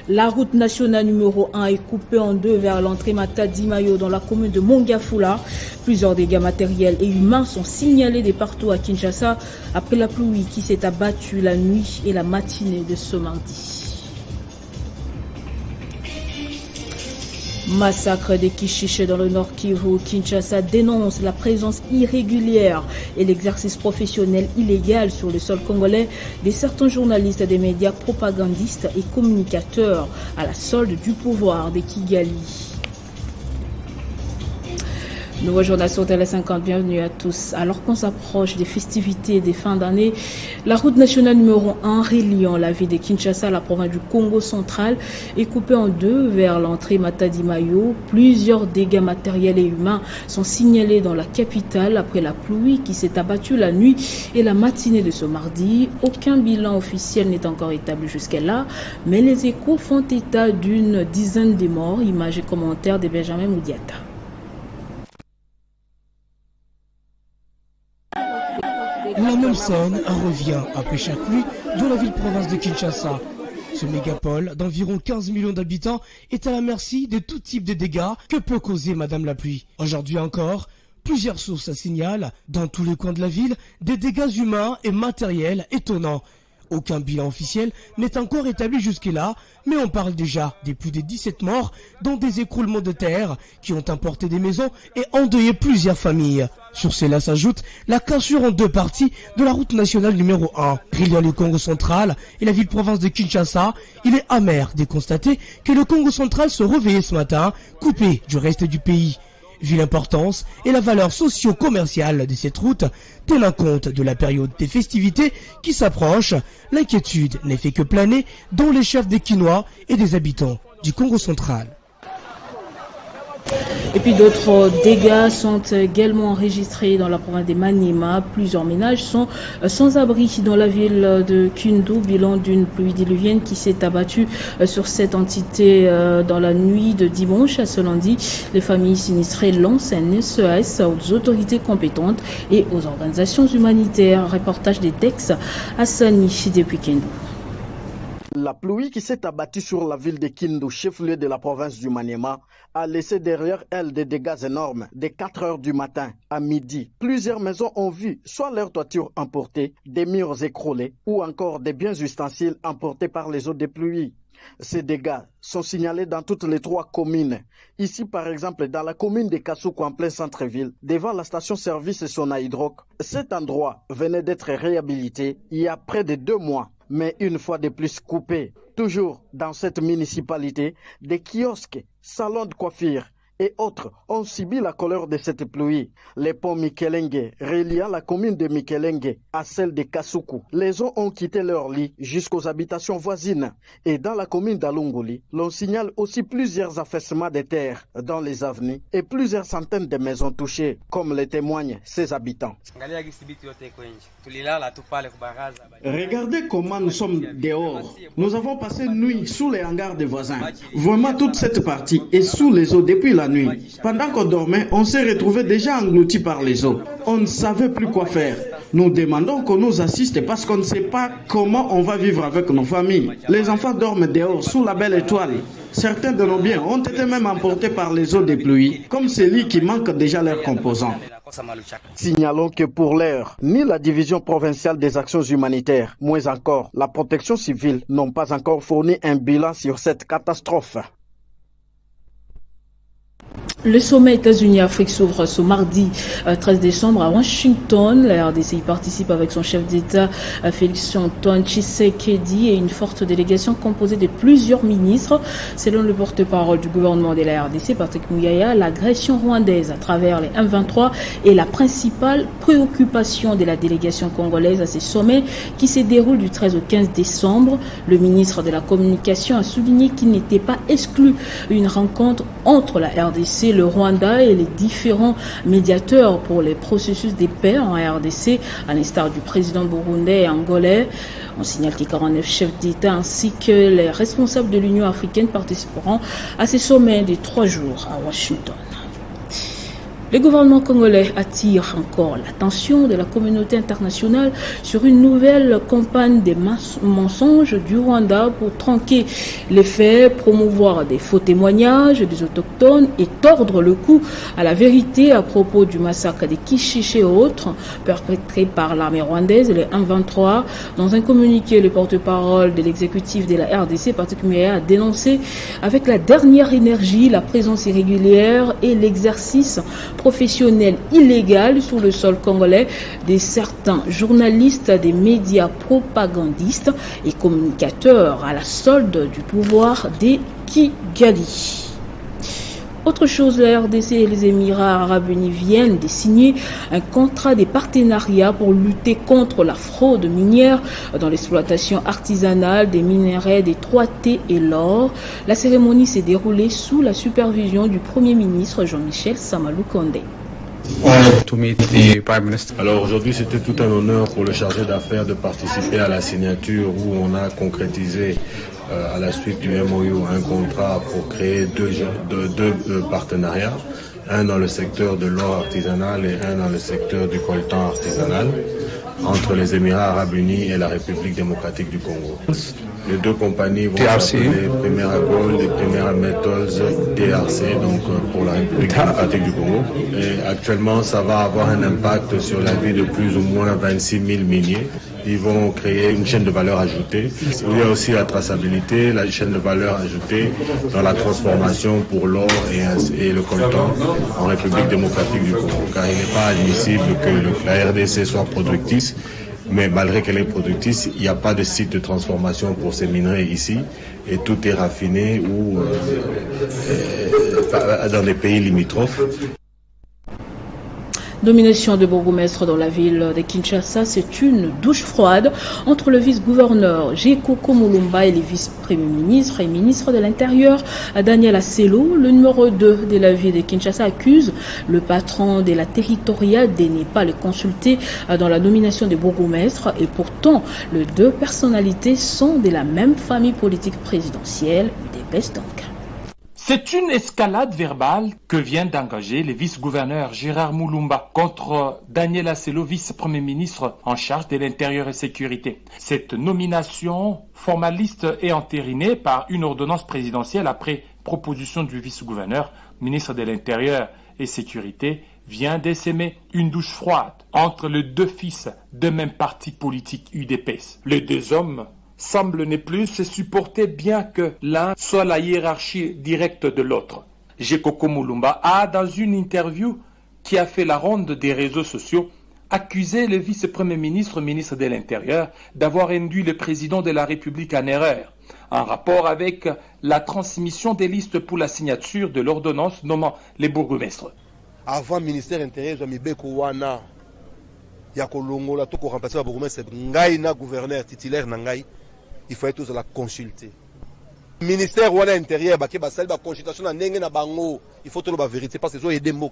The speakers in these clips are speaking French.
La route nationale numéro 1 est coupée en deux vers l'entrée Matadi-Mayo dans la commune de Mongafula. Plusieurs dégâts matériels et humains sont signalés de partout à Kinshasa après la pluie qui s'est abattue la nuit et la matinée de ce mardi. Massacre des Kishiche dans le Nord Kivu. Kinshasa dénonce la présence irrégulière et l'exercice professionnel illégal sur le sol congolais de certains journalistes des médias propagandistes et communicateurs à la solde du pouvoir de Kigali. Nouveau journal sur Télé 50, bienvenue à tous. Alors qu'on s'approche des festivités des fins d'année, la route nationale numéro 1 reliant la ville de Kinshasa à la province du Congo central est coupée en deux vers l'entrée Matadi-Mayo. Plusieurs dégâts matériels et humains sont signalés dans la capitale après la pluie qui s'est abattue la nuit et la matinée de ce mardi. Aucun bilan officiel n'est encore établi jusqu'à-là, mais les échos font état d'une dizaine de morts. Images et commentaires de Benjamin Moudiata. La même scène revient après chaque pluie dans la ville-province de Kinshasa. Ce mégapole d'environ 15 millions d'habitants est à la merci de tout type de dégâts que peut causer Madame la pluie. Aujourd'hui encore, plusieurs sources signalent dans tous les coins de la ville des dégâts humains et matériels étonnants. Aucun bilan officiel n'est encore établi jusque-là, mais on parle déjà des plus de 17 morts dans des écroulements de terre qui ont emporté des maisons et endeuillé plusieurs familles. Sur cela s'ajoute la cassure en deux parties de la route nationale numéro 1. Reliant le Congo central et la ville-province de Kinshasa, il est amer de constater que le Congo central se réveillait ce matin, coupé du reste du pays. Vu l'importance et la valeur socio-commerciale de cette route, tenant compte de la période des festivités qui s'approche, l'inquiétude n'est fait que planer dans les chefs des Kinois et des habitants du Congo central. Et puis d'autres dégâts sont également enregistrés dans la province de Maniema. Plusieurs ménages sont sans abri dans la ville de Kindu, bilan d'une pluie diluvienne qui s'est abattue sur cette entité dans la nuit de dimanche à ce lundi. Les familles sinistrées lancent un SES aux autorités compétentes et aux organisations humanitaires. Reportage des Tex Hassani depuis Kindu. La pluie qui s'est abattue sur la ville de Kindu, chef-lieu de la province du Maniema, a laissé derrière elle des dégâts énormes. Dès 4 heures du matin à midi, plusieurs maisons ont vu soit leurs toitures emportées, des murs écroulés ou encore des biens ustensiles emportés par les eaux de pluie. Ces dégâts sont signalés dans toutes les 3 communes. Ici, par exemple, dans la commune de Kasuku en plein centre-ville, devant la station-service Sonaïdroc, cet endroit venait d'être réhabilité il y a près de 2 mois. Mais une fois de plus coupé, toujours dans cette municipalité, des kiosques, salons de coiffure et autres ont subi la colère de cette pluie. Les ponts Mikelenge, reliant la commune de Mikelenge à celle de Kasuku, les eaux ont quitté leur lit jusqu'aux habitations voisines. Et dans la commune d'Alunguli, l'on signale aussi plusieurs affaissements de terre dans les avenues et plusieurs centaines de maisons touchées, comme le témoignent ses habitants. Regardez comment nous sommes dehors. Nous avons passé une nuit sous les hangars des voisins. Vraiment toute cette partie est sous les eaux depuis la nuit. Pendant qu'on dormait, on s'est retrouvé déjà englouti par les eaux. On ne savait plus quoi faire. Nous demandons qu'on nous assiste parce qu'on ne sait pas comment on va vivre avec nos familles. Les enfants dorment dehors sous la belle étoile. Certains de nos biens ont été même emportés par les eaux des pluies, comme ces lits qui manquent déjà leurs composants. Signalons que pour l'heure, ni la division provinciale des actions humanitaires, moins encore la protection civile n'ont pas encore fourni un bilan sur cette catastrophe. Le sommet États-Unis-Afrique s'ouvre ce mardi 13 décembre à Washington. La RDC y participe avec son chef d'État Félix Antoine Tshisekedi et une forte délégation composée de plusieurs ministres. Selon le porte-parole du gouvernement de la RDC, Patrick Muyaya, l'agression rwandaise à travers les M23 est la principale préoccupation de la délégation congolaise à ces sommets qui se déroulent du 13 au 15 décembre. Le ministre de la Communication a souligné qu'il n'était pas exclu une rencontre entre la RDC, le Rwanda et les différents médiateurs pour les processus de paix en RDC, à l'instar du président burundais et angolais. On signale que 49 chefs d'État ainsi que les responsables de l'Union africaine participeront à ces sommets de 3 jours à Washington. Le gouvernement congolais attire encore l'attention de la communauté internationale sur une nouvelle campagne des mensonges du Rwanda pour tronquer les faits, promouvoir des faux témoignages des autochtones et tordre le cou à la vérité à propos du massacre des Kishiché et autres perpétrés par l'armée rwandaise le 1-23. Dans un communiqué, le porte-parole de l'exécutif de la RDC particulier a dénoncé avec la dernière énergie la présence irrégulière et l'exercice professionnel illégal sur le sol congolais de certains journalistes, des médias propagandistes et communicateurs à la solde du pouvoir des Kigali. Autre chose, la RDC et les Émirats Arabes Unis viennent de signer un contrat de partenariat pour lutter contre la fraude minière dans l'exploitation artisanale des minerais des 3T et l'or. La cérémonie s'est déroulée sous la supervision du Premier ministre Jean-Michel Samalou Kondé. Alors aujourd'hui, c'était tout un honneur pour le chargé d'affaires de participer à la signature où on a concrétisé à la suite du MOU un contrat pour créer deux partenariats, un dans le secteur de l'or artisanal et un dans le secteur du coltan artisanal, entre les Émirats Arabes Unis et la République démocratique du Congo. Les deux compagnies vont s'appeler Primera Gold et Primera Metals DRC, donc pour la République démocratique du Congo. Et actuellement, ça va avoir un impact sur la vie de plus ou moins 26 000 miniers. Ils vont créer une chaîne de valeur ajoutée. Il y a aussi la traçabilité, la chaîne de valeur ajoutée dans la transformation pour l'or et le coltan en République démocratique du Congo. Car il n'est pas admissible que la RDC soit productrice, mais malgré qu'elle est productrice, il n'y a pas de site de transformation pour ces minerais ici et tout est raffiné ou dans des pays limitrophes. Domination de bourgmestre dans la ville de Kinshasa, c'est une douche froide entre le vice-gouverneur Jekoko Mulumba et les vice-premiers ministres et ministres de l'Intérieur. Daniel Asselo, le numéro 2 de la ville de Kinshasa, accuse le patron de la territoriale de ne pas le consulter dans la nomination des bourgmestres et pourtant les deux personnalités sont de la même famille politique présidentielle des Bestonk. C'est une escalade verbale que vient d'engager le vice-gouverneur Gérard Mulumba contre Daniel Asselo, vice-premier ministre en charge de l'intérieur et sécurité. Cette nomination formaliste est entérinée par une ordonnance présidentielle après proposition du vice-gouverneur, ministre de l'Intérieur et sécurité, vient d'essaimer une douche froide entre les deux fils de même parti politique UDPS. Les deux hommes semble ne plus se supporter bien que l'un soit la hiérarchie directe de l'autre. Jekoko Mulumba a, dans une interview qui a fait la ronde des réseaux sociaux, accusé le vice-premier ministre, ministre de l'Intérieur, d'avoir induit le président de la République en erreur, en rapport avec la transmission des listes pour la signature de l'ordonnance nommant les bourgmestres. Avant le ministère intérieur, il y a remplacer le bourgmestre, gouverneur titulaire Nangai. Il faut tous la consulter. Le ministère de l'Intérieur, il faut la consultation, il faut la vérité parce que c'est des mots.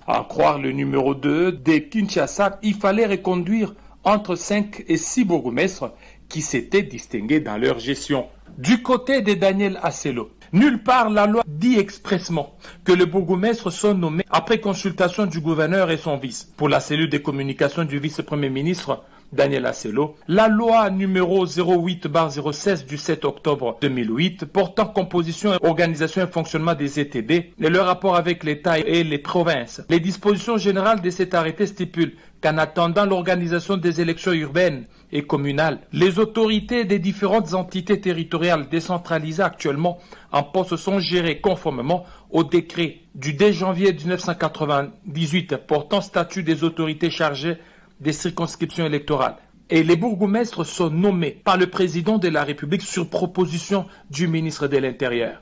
À croire le numéro 2 de Kinshasa, il fallait reconduire entre 5 et 6 bourgmestres qui s'étaient distingués dans leur gestion. Du côté de Daniel Asselo, nulle part la loi dit expressément que les bourgmestres sont nommés après consultation du gouverneur et son vice. Pour la cellule de communication du vice-premier ministre, Daniel Asselo, la loi numéro 08/016 du 7 octobre 2008 portant composition, organisation et fonctionnement des ETB et le rapport avec l'État et les provinces. Les dispositions générales de cet arrêté stipulent qu'en attendant l'organisation des élections urbaines et communales, les autorités des différentes entités territoriales décentralisées actuellement en poste sont gérées conformément au décret du 2 janvier 1998 portant statut des autorités chargées des circonscriptions électorales. Et les bourgmestres sont nommés par le président de la République sur proposition du ministre de l'Intérieur.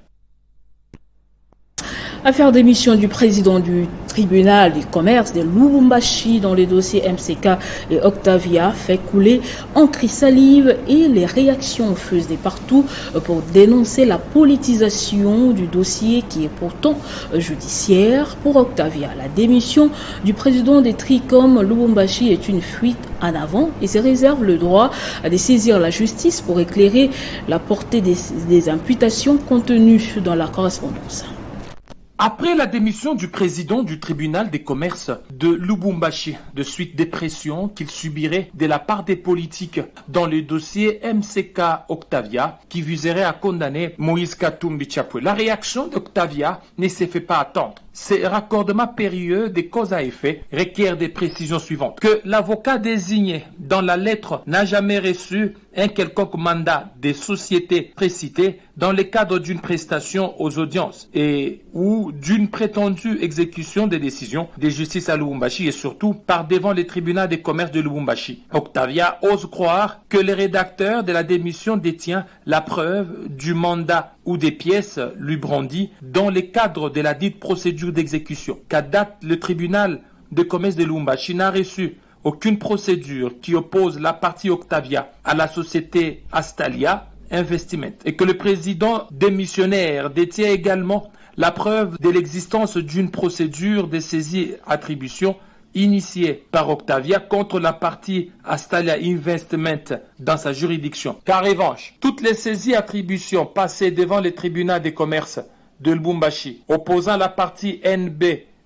Affaire d'émission du président du tribunal du commerce de Lubumbashi dans les dossiers MCK et Octavia fait couler encre et salive et les réactions fusent de partout pour dénoncer la politisation du dossier qui est pourtant judiciaire pour Octavia. La démission du président des Tricom Lubumbashi est une fuite en avant et se réserve le droit de saisir la justice pour éclairer la portée des imputations contenues dans la correspondance. Après la démission du président du tribunal des commerces de Lubumbashi, de suite des pressions qu'il subirait de la part des politiques dans le dossier MCK Octavia qui viserait à condamner Moïse Katumbi Chapwe, la réaction d'Octavia ne s'est fait pas attendre. Ces raccordements périlleux des causes à effet requièrent des précisions suivantes. Que l'avocat désigné dans la lettre n'a jamais reçu un quelconque mandat des sociétés précitées dans le cadre d'une prestation aux audiences et ou d'une prétendue exécution des décisions de justice à Lubumbashi et surtout par devant les tribunaux des commerces de Lubumbashi. Octavia ose croire que le rédacteur de la démission détient la preuve du mandat ou des pièces lui brandies dans le cadre de la dite procédure d'exécution. Qu'à date, le tribunal de commerce de Lubumbashi n'a reçu aucune procédure qui oppose la partie Octavia à la société Astalia Investment et que le président démissionnaire détient également la preuve de l'existence d'une procédure de saisie-attribution initiée par Octavia contre la partie Astalia Investment dans sa juridiction. Car revanche, toutes les saisies-attributions passées devant les tribunaux des commerces de Lubumbashi opposant la partie NB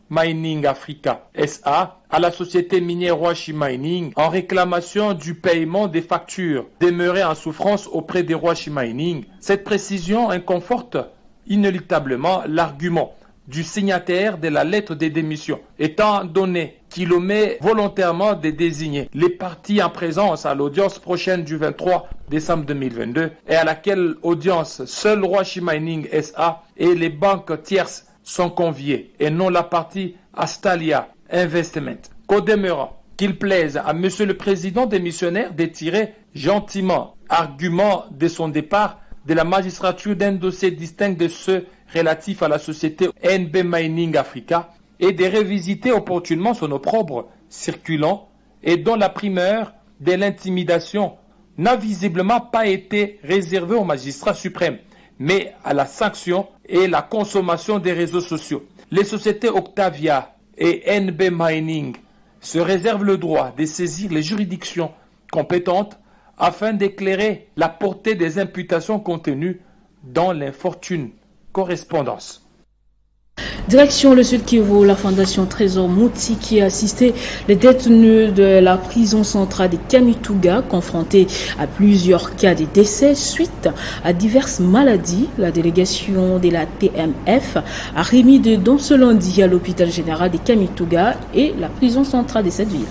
Mining Africa SA à la société minière Rwashi Mining en réclamation du paiement des factures demeurées en souffrance auprès des Rwashi Mining. Cette précision conforte inéluctablement l'argument du signataire de la lettre de démission, étant donné qu'il omet volontairement de désigner les parties en présence à l'audience prochaine du 23 décembre 2022 et à laquelle audience seul Rwashi Mining SA et les banques tierces sont conviés et non la partie Astalia Investment. Qu'au demeurant, qu'il plaise à Monsieur le Président démissionnaire de tirer gentiment argument de son départ de la magistrature d'un dossier distinct de ceux relatifs à la société NB Mining Africa et de revisiter opportunément son opprobre circulant et dont la primeur de l'intimidation n'a visiblement pas été réservée au magistrat suprême, mais à la sanction et la consommation des réseaux sociaux. Les sociétés Octavia et NB Mining se réservent le droit de saisir les juridictions compétentes afin d'éclairer la portée des imputations contenues dans l'infortune correspondance. Direction le Sud Kivu, la Fondation Trésor Mouti qui a assisté les détenus de la prison centrale de Kamituga confrontés à plusieurs cas de décès suite à diverses maladies. La délégation de la TMF a remis des dons ce lundi à l'hôpital général de Kamituga et la prison centrale de cette ville.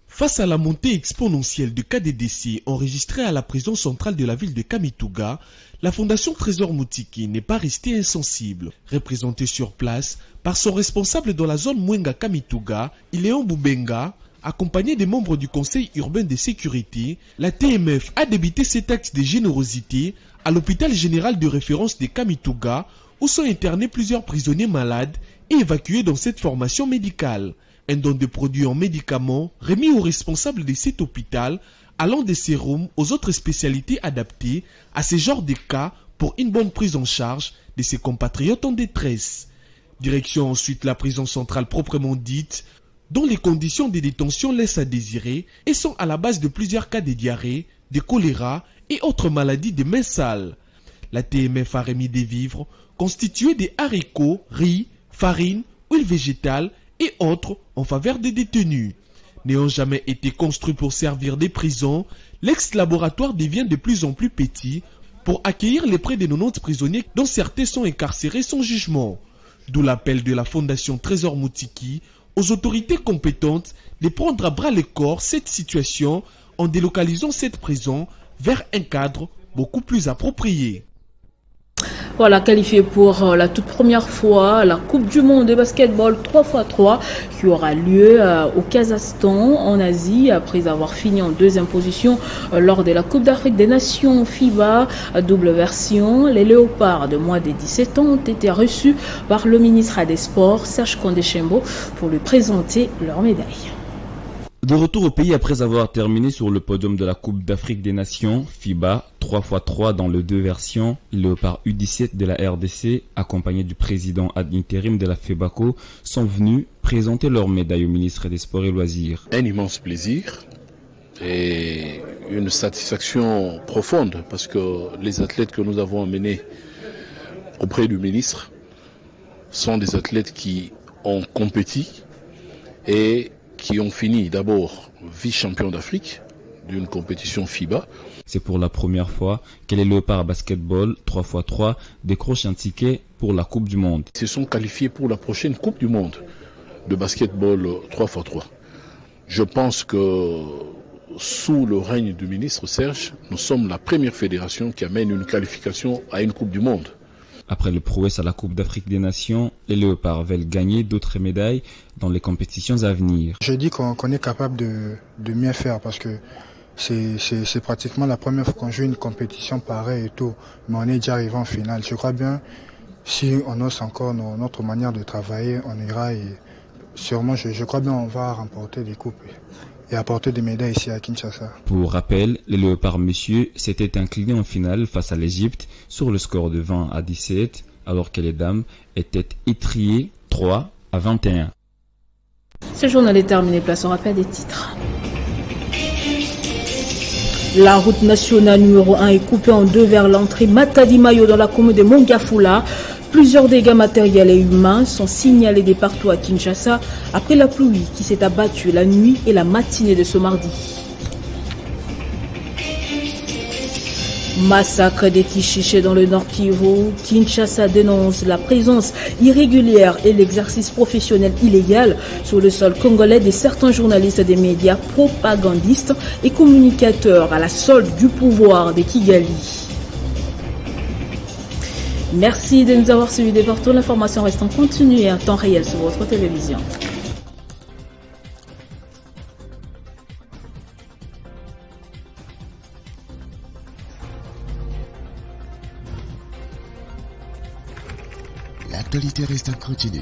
Face à la montée exponentielle de cas de décès enregistrés à la prison centrale de la ville de Kamituga, la Fondation Trésor Moutiki n'est pas restée insensible. Représentée sur place par son responsable dans la zone Mwenga Kamituga, Iléon Boubenga, accompagné des membres du Conseil urbain de sécurité, la TMF a débuté cet acte de générosité à l'hôpital général de référence de Kamituga, où sont internés plusieurs prisonniers malades et évacués dans cette formation médicale. Un don de produits en médicaments remis aux responsables de cet hôpital, allant des sérums aux autres spécialités adaptées à ce genre de cas pour une bonne prise en charge de ses compatriotes en détresse. Direction ensuite la prison centrale proprement dite, dont les conditions de détention laissent à désirer et sont à la base de plusieurs cas de diarrhée, de choléra et autres maladies des mains sales. La TMF a remis des vivres constitués de haricots, riz, farine, huile végétale et autres en faveur des détenus. N'ayant jamais été construit pour servir des prisons, l'ex-laboratoire devient de plus en plus petit pour accueillir les près de 90 prisonniers dont certains sont incarcérés sans jugement. D'où l'appel de la Fondation Trésor Moutiki aux autorités compétentes de prendre à bras le corps cette situation en délocalisant cette prison vers un cadre beaucoup plus approprié. Voilà, qualifié pour la toute première fois la Coupe du monde de basketball 3x3 qui aura lieu au Kazakhstan en Asie après avoir fini en deuxième position lors de la Coupe d'Afrique des Nations FIBA double version. Les léopards de moins de 17 ans ont été reçus par le ministre des Sports Serge Kondeshembo pour lui présenter leur médaille. De retour au pays après avoir terminé sur le podium de la Coupe d'Afrique des Nations, FIBA, 3x3 dans les deux versions, les léopards U17 de la RDC, accompagnés du président ad interim de la FEBACO, sont venus présenter leur médaille au ministre des Sports et Loisirs. Un immense plaisir et une satisfaction profonde parce que les athlètes que nous avons emmenés auprès du ministre sont des athlètes qui ont compéti et qui ont fini d'abord vice-champion d'Afrique d'une compétition FIBA. C'est pour la première fois que les Léopards Basketball 3x3 décrochent un ticket pour la Coupe du Monde. Ils se sont qualifiés pour la prochaine Coupe du Monde de basketball 3x3. Je pense que sous le règne du ministre Serge, nous sommes la première fédération qui amène une qualification à une Coupe du Monde. Après le prouesse à la Coupe d'Afrique des Nations, les Léopards veulent gagner d'autres médailles dans les compétitions à venir. Je dis qu'on est capable de mieux faire parce que c'est pratiquement la première fois qu'on joue une compétition pareille et tout, mais on est déjà arrivé en finale. Je crois bien, si on ose encore notre manière de travailler, on ira et sûrement, je crois bien, on va remporter des coupes et apporter des médailles ici à Kinshasa. Pour rappel, les Léopards messieurs s'étaient inclinés en finale face à l'Égypte sur le score de 20-17, alors que les dames étaient étriées 3-21. Ce journal est terminé, place au rappel des titres. La route nationale numéro 1 est coupée en deux vers l'entrée Matadi-Mayo dans la commune de Mongafula. Plusieurs dégâts matériels et humains sont signalés de partout à Kinshasa après la pluie qui s'est abattue la nuit et la matinée de ce mardi. Massacre des Kishiché dans le Nord Kivu. Kinshasa dénonce la présence irrégulière et l'exercice professionnel illégal sur le sol congolais de certains journalistes des médias propagandistes et communicateurs à la solde du pouvoir de Kigali. Merci de nous avoir suivis. Partout, l'information reste en continu et en temps réel sur votre télévision. L'actualité reste en continu.